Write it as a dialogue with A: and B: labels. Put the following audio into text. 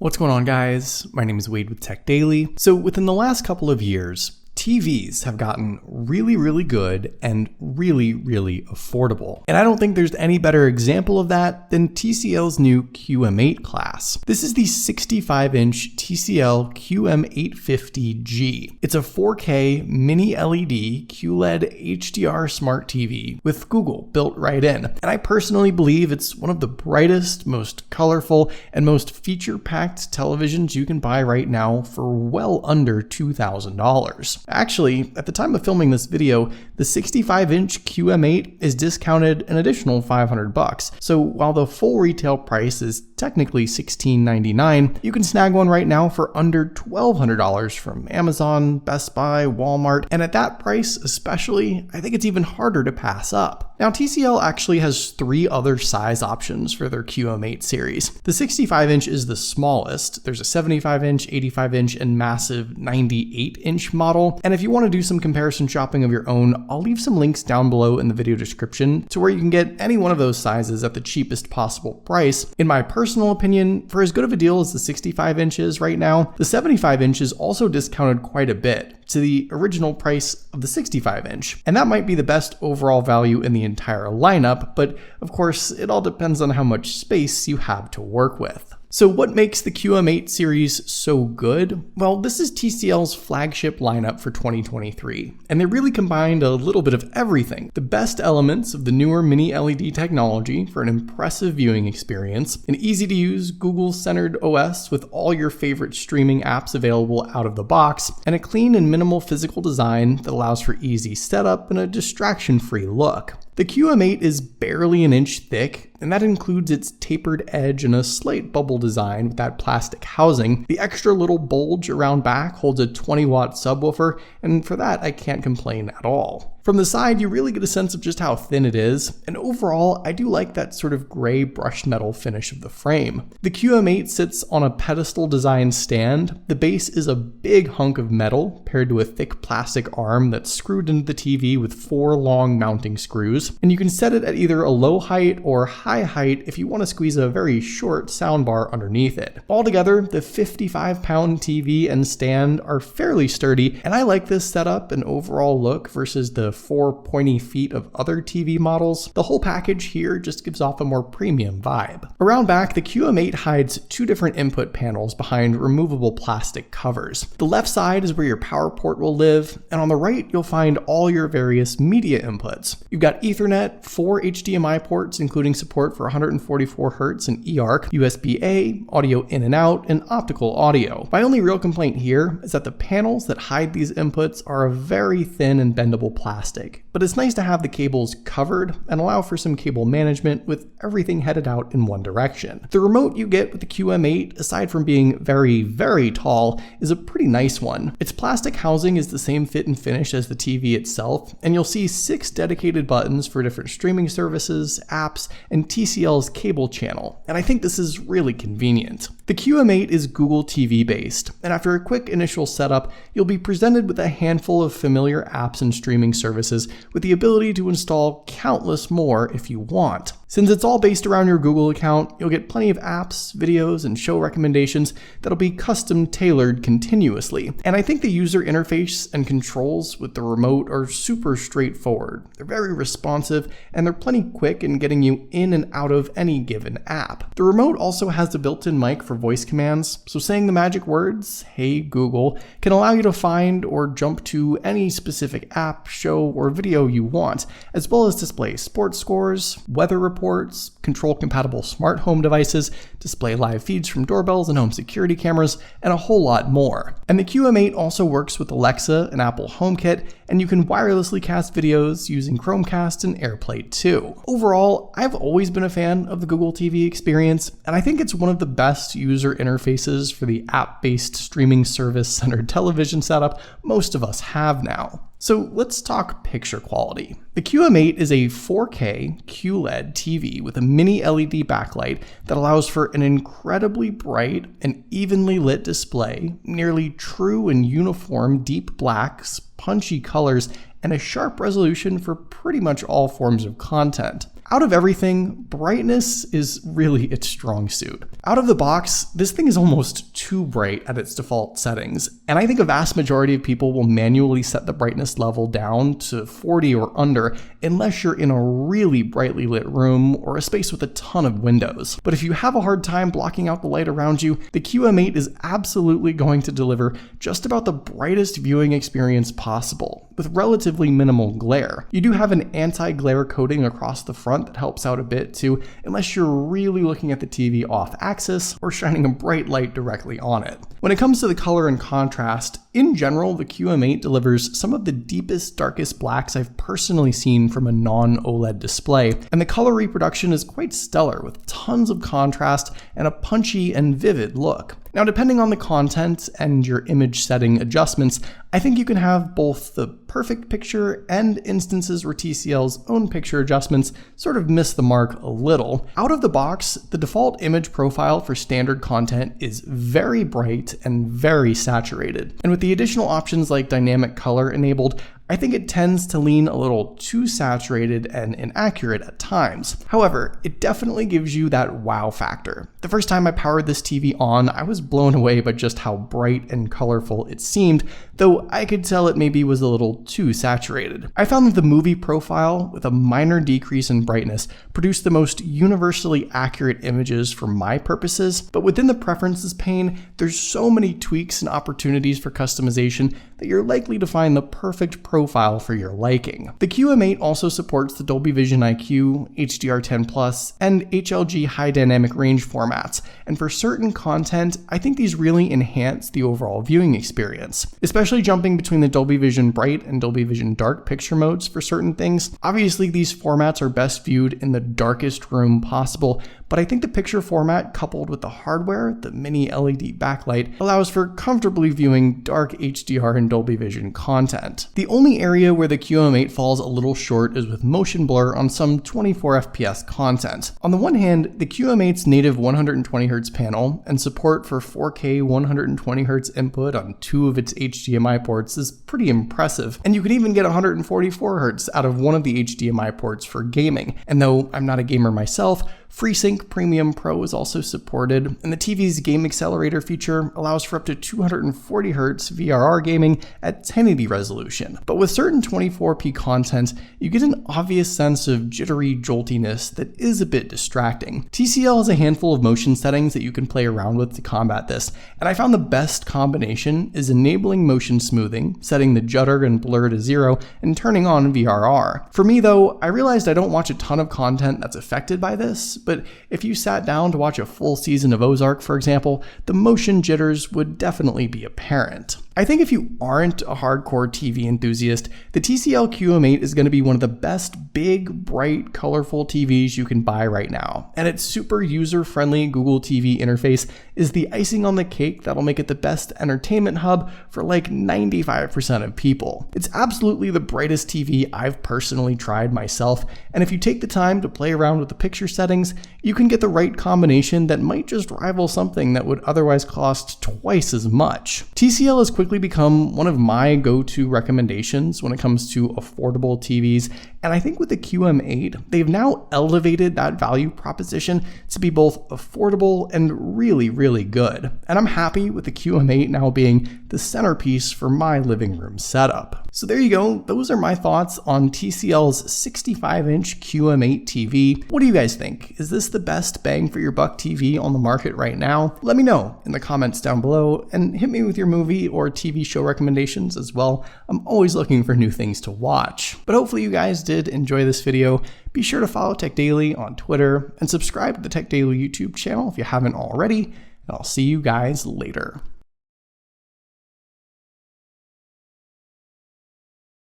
A: What's going on, guys? My name is Wade with TechDaily. So within the last couple of years, TVs have gotten really good and really affordable. And I don't think there's any better example of that than TCL's new QM8 class. This is the 65-inch TCL QM850G. It's a 4K mini LED QLED HDR smart TV with Google built right in. And I personally believe it's one of the brightest, most colorful, and most feature-packed televisions you can buy right now for well under $2,000. Actually, at the time of filming this video, the 65-inch QM8 is discounted an additional $500. So while the full retail price is technically $1,699, you can snag one right now for under $1,200 from Amazon, Best Buy, Walmart, and at that price especially, I think it's even harder to pass up. Now, TCL actually has 3 other size options for their QM8 series. The 65-inch is the smallest. There's a 75-inch, 85-inch, and massive 98-inch model. And if you want to do some comparison shopping of your own, I'll leave some links down below in the video description to where you can get any one of those sizes at the cheapest possible price. In my personal opinion, for as good of a deal as the 65 inches right now, the 75 inch is also discounted quite a bit to the original price of the 65 inch. And that might be the best overall value in the entire lineup, but of course, it all depends on how much space you have to work with. So what makes the QM8 series so good? Well, this is TCL's flagship lineup for 2023, and they really combined a little bit of everything. The best elements of the newer mini LED technology for an impressive viewing experience, an easy-to-use Google-centered OS with all your favorite streaming apps available out of the box, and a clean and minimal physical design that allows for easy setup and a distraction-free look. The QM8 is barely an inch thick, and that includes its tapered edge and a slight bubble design with that plastic housing. The extra little bulge around back holds a 20-watt subwoofer, and for that I can't complain at all. From the side, you really get a sense of just how thin it is, and overall, I do like that sort of gray brushed metal finish of the frame. The QM8 sits on a pedestal design stand. The base is a big hunk of metal paired to a thick plastic arm that's screwed into the TV with 4 long mounting screws, and you can set it at either a low height or high height if you want to squeeze a very short soundbar underneath it. Altogether, the 55-pound TV and stand are fairly sturdy, and I like this setup and overall look versus the 4 pointy feet of other TV models. The whole package here just gives off a more premium vibe. Around back, the QM8 hides 2 different input panels behind removable plastic covers. The left side is where your power port will live, and on the right, you'll find all your various media inputs. You've got Ethernet, 4 HDMI ports, including support for 144 Hz and eARC, USB-A, audio in and out, and optical audio. My only real complaint here is that the panels that hide these inputs are a very thin and bendable plastic. But it's nice to have the cables covered and allow for some cable management with everything headed out in one direction. The remote you get with the QM8, aside from being very tall, is a pretty nice one. Its plastic housing is the same fit and finish as the TV itself, and you'll see 6 dedicated buttons for different streaming services, apps, and TCL's cable channel, and I think this is really convenient. The QM8 is Google TV based, and after a quick initial setup, you'll be presented with a handful of familiar apps and streaming services with the ability to install countless more if you want. Since it's all based around your Google account, you'll get plenty of apps, videos, and show recommendations that'll be custom tailored continuously. And I think the user interface and controls with the remote are super straightforward. They're very responsive, and they're plenty quick in getting you in and out of any given app. The remote also has the built-in mic for voice commands, so saying the magic words, "Hey Google," can allow you to find or jump to any specific app, show, or video you want, as well as display sports scores, weather reports, control compatible smart home devices, display live feeds from doorbells and home security cameras, and a whole lot more. And the QM8 also works with Alexa and Apple HomeKit, and you can wirelessly cast videos using Chromecast and AirPlay too. Overall, I've always been a fan of the Google TV experience, and I think it's one of the best user interfaces for the app-based streaming service-centered television setup most of us have now. So let's talk picture quality. The QM8 is a 4K QLED TV with a mini LED backlight that allows for an incredibly bright and evenly lit display, nearly true and uniform deep blacks, punchy colors, and a sharp resolution for pretty much all forms of content. Out of everything, brightness is really its strong suit. Out of the box, this thing is almost too bright at its default settings, and I think a vast majority of people will manually set the brightness level down to 40 or under unless you're in a really brightly lit room or a space with a ton of windows. But if you have a hard time blocking out the light around you, the QM8 is absolutely going to deliver just about the brightest viewing experience possible, with relatively minimal glare. You do have an anti-glare coating across the front that helps out a bit too, unless you're really looking at the TV off axis or shining a bright light directly on it. When it comes to the color and contrast, in general, the QM8 delivers some of the deepest, darkest blacks I've personally seen from a non-OLED display, and the color reproduction is quite stellar with tons of contrast and a punchy and vivid look. Now, depending on the content and your image setting adjustments, I think you can have both the perfect picture and instances where TCL's own picture adjustments sort of miss the mark a little. Out of the box, the default image profile for standard content is very bright and very saturated. And with the additional options like dynamic color enabled, I think it tends to lean a little too saturated and inaccurate at times. However, it definitely gives you that wow factor. The first time I powered this TV on, I was blown away by just how bright and colorful it seemed, though I could tell it maybe was a little too saturated. I found that the movie profile, with a minor decrease in brightness, produced the most universally accurate images for my purposes, but within the preferences pane, there's so many tweaks and opportunities for customization that you're likely to find the perfect profile for your liking. The QM8 also supports the Dolby Vision IQ, HDR10+, and HLG high dynamic range formats, and for certain content, I think these really enhance the overall viewing experience, especially jumping between the Dolby Vision Bright and Dolby Vision Dark picture modes for certain things. Obviously, these formats are best viewed in the darkest room possible, but I think the picture format coupled with the hardware, the mini LED backlight, allows for comfortably viewing dark HDR and Dolby Vision content. The only area where the QM8 falls a little short is with motion blur on some 24 FPS content. On the one hand, the QM8's native 120Hz panel and support for 4K 120Hz input on 2 of its HDMI ports is pretty impressive, and you can even get 144Hz out of one of the HDMI ports for gaming. And though I'm not a gamer myself, FreeSync Premium Pro is also supported, and the TV's Game Accelerator feature allows for up to 240Hz VRR gaming at 1080 resolution. But with certain 24p content, you get an obvious sense of jittery joltiness that is a bit distracting. TCL has a handful of motion settings that you can play around with to combat this, and I found the best combination is enabling motion smoothing, setting the judder and blur to 0, and turning on VRR. For me though, I realized I don't watch a ton of content that's affected by this, but if you sat down to watch a full season of Ozark, for example, the motion jitters would definitely be apparent. I think if you aren't a hardcore TV enthusiast, the TCL QM8 is going to be one of the best big, bright, colorful TVs you can buy right now. And its super user-friendly Google TV interface is the icing on the cake that'll make it the best entertainment hub for like 95% of people. It's absolutely the brightest TV I've personally tried myself, and if you take the time to play around with the picture settings, you can get the right combination that might just rival something that would otherwise cost twice as much. TCL has quickly become one of my go-to recommendations when it comes to affordable TVs, and I think with the QM8, they've now elevated that value proposition to be both affordable and really good. And I'm happy with the QM8 now being the centerpiece for my living room setup. So there you go, those are my thoughts on TCL's 65-inch QM8 TV. What do you guys think? Is this the best bang for your buck TV on the market right now? Let me know in the comments down below, and hit me with your movie or TV show recommendations as well. I'm always looking for new things to watch. But hopefully you guys did enjoy this video. Be sure to follow TechDaily on Twitter and subscribe to the TechDaily YouTube channel if you haven't already, and I'll see you guys later.